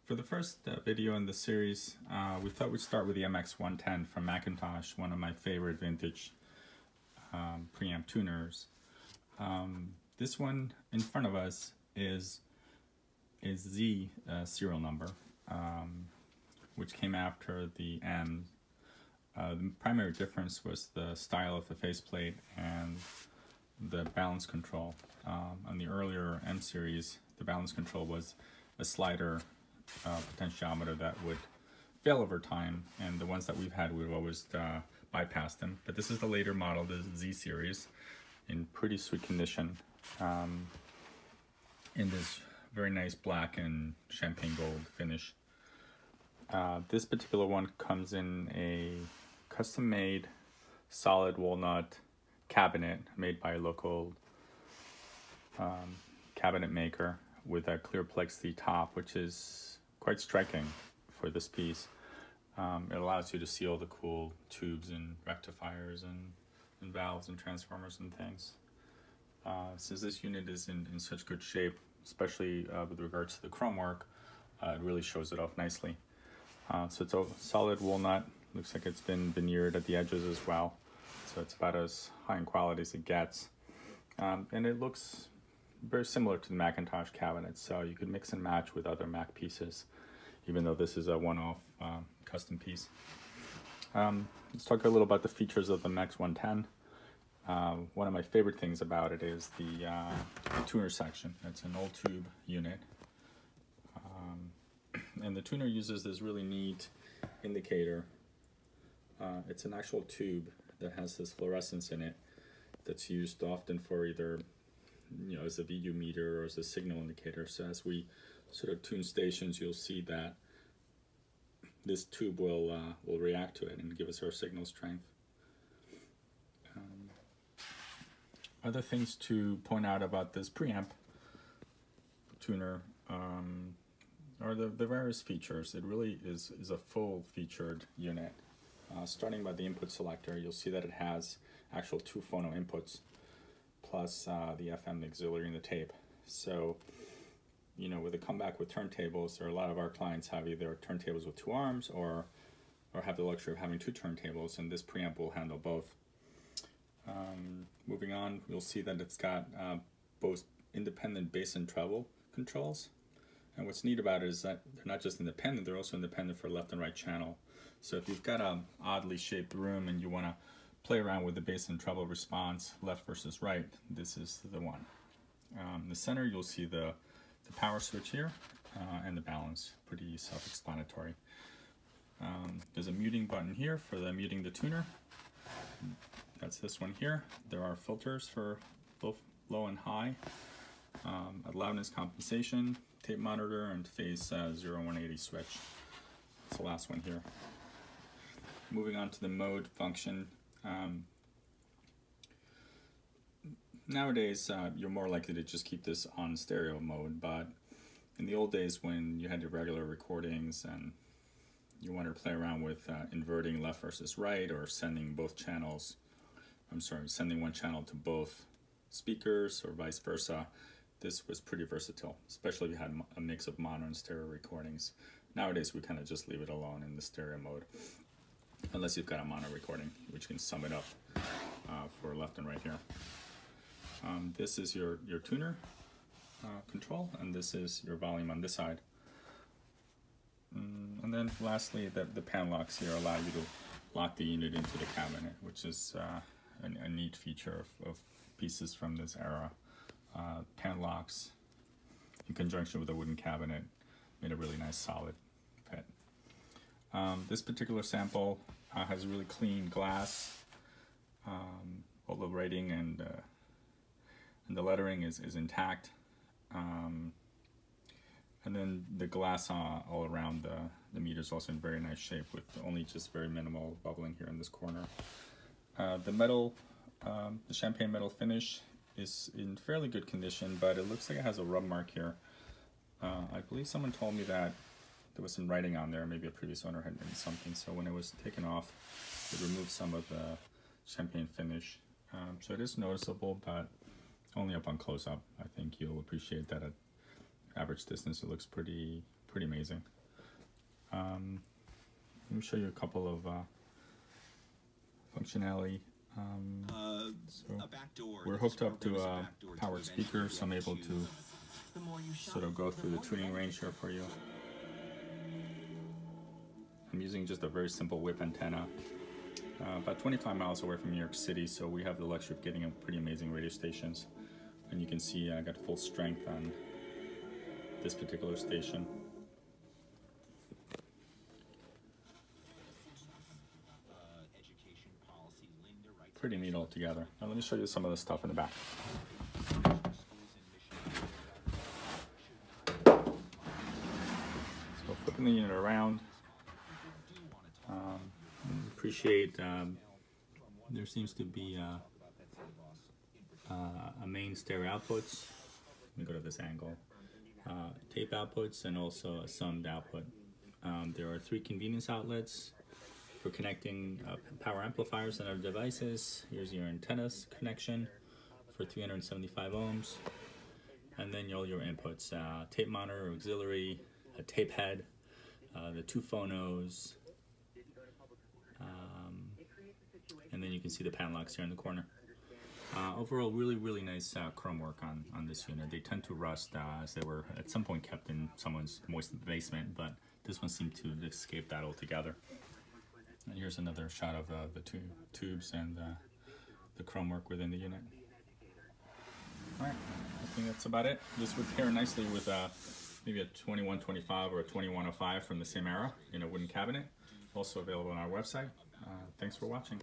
For the first video in the series, we thought we'd start with the MX110 from McIntosh, one of my favorite vintage preamp tuners. This one in front of us is Z serial number, which came after the M. The primary difference was the style of the faceplate and the balance control. On the earlier M series, the balance control was a slider potentiometer that would fail over time, and the ones that we've had, we've always bypassed them. But this is the later model, the Z series, in pretty sweet condition, in this very nice black and champagne gold finish. This particular one comes in a custom-made solid walnut cabinet made by a local cabinet maker with a clear plexi top, which is quite striking for this piece. It allows you to see all the cool tubes and rectifiers and valves and transformers and things. Since this unit is in such good shape, especially with regards to the chrome work, it really shows it off nicely. So it's a solid walnut. Looks like it's been veneered at the edges as well. So it's about as high in quality as it gets. And it looks very similar to the McIntosh cabinet, so you could mix and match with other Mac pieces, even though this is a one-off custom piece. Let's talk a little about the features of the MX110. One of my favorite things about it is the tuner section. It's an old tube unit, and the tuner uses this really neat indicator. It's an actual tube that has this fluorescence in it that's used often for either as a VU meter or as a signal indicator. So as we sort of tune stations, you'll see that this tube will react to it and give us our signal strength. Other things to point out about this preamp tuner are the various features. It really is a full featured unit. Starting by the input selector, you'll see that it has actual 2 phono inputs, plus the FM, the auxiliary, and the tape. So, with a comeback with turntables, there are a lot of our clients have either turntables with 2 arms or have the luxury of having 2 turntables, and this preamp will handle both. Moving on, you'll see that it's got both independent bass and treble controls. And what's neat about it is that they're not just independent, they're also independent for left and right channel. So if you've got an oddly shaped room and you want to play around with the bass and treble response, left versus right, this is the one. In the center, you'll see the power switch here and the balance, pretty self-explanatory. There's a muting button here for muting the tuner. That's this one here. There are filters for both low and high, a loudness compensation, tape monitor, and phase 0-180 switch. That's the last one here. Moving on to the mode function. Nowadays, you're more likely to just keep this on stereo mode, but in the old days when you had your regular recordings and you wanted to play around with inverting left versus right or sending sending one channel to both speakers or vice versa, this was pretty versatile, especially if you had a mix of mono and stereo recordings. Nowadays, we kind of just leave it alone in the stereo mode, unless you've got a mono recording, which can sum it up for left and right here. This is your tuner control, and this is your volume on this side. And then lastly, the pan locks here allow you to lock the unit into the cabinet, which is a neat feature of pieces from this era. Pan locks in conjunction with a wooden cabinet made a really nice solid fit. This particular sample has really clean glass. All the writing and the lettering is intact. And then the glass all around the meter is also in very nice shape with only just very minimal bubbling here in this corner. The metal, the champagne metal finish is in fairly good condition, but it looks like it has a rub mark here. I believe someone told me that there was some writing on there, maybe a previous owner had written something, so when it was taken off, it removed some of the champagne finish. So it is noticeable, but only up on close-up. I think you'll appreciate that at average distance it looks pretty amazing. Let me show you a couple of functionality. So we're hooked up to a powered speaker, so I'm able to sort of go through the tuning range here for you. I'm using just a very simple whip antenna, about 25 miles away from New York City, so we have the luxury of getting a pretty amazing radio stations. And you can see I got full strength on this particular station. Pretty neat altogether. Now let me show you some of the stuff in the back. So flipping the unit around, appreciate there seems to be a main stereo outputs. Let me go to this angle. Tape outputs and also a summed output. There are 3 convenience outlets for connecting power amplifiers and other devices. Here's your antennas connection for 375 ohms. And then all your inputs, tape monitor, auxiliary, a tape head, the 2 phonos, and then you can see the pan locks here in the corner. Overall, really nice chrome work on this unit. They tend to rust as they were at some point kept in someone's moist basement, but this one seemed to escape that altogether. And here's another shot of the 2 tubes and the chrome work within the unit. Alright, I think that's about it. This would pair nicely with maybe a 2125 or a 2105 from the same era in a wooden cabinet. Also available on our website. Thanks for watching.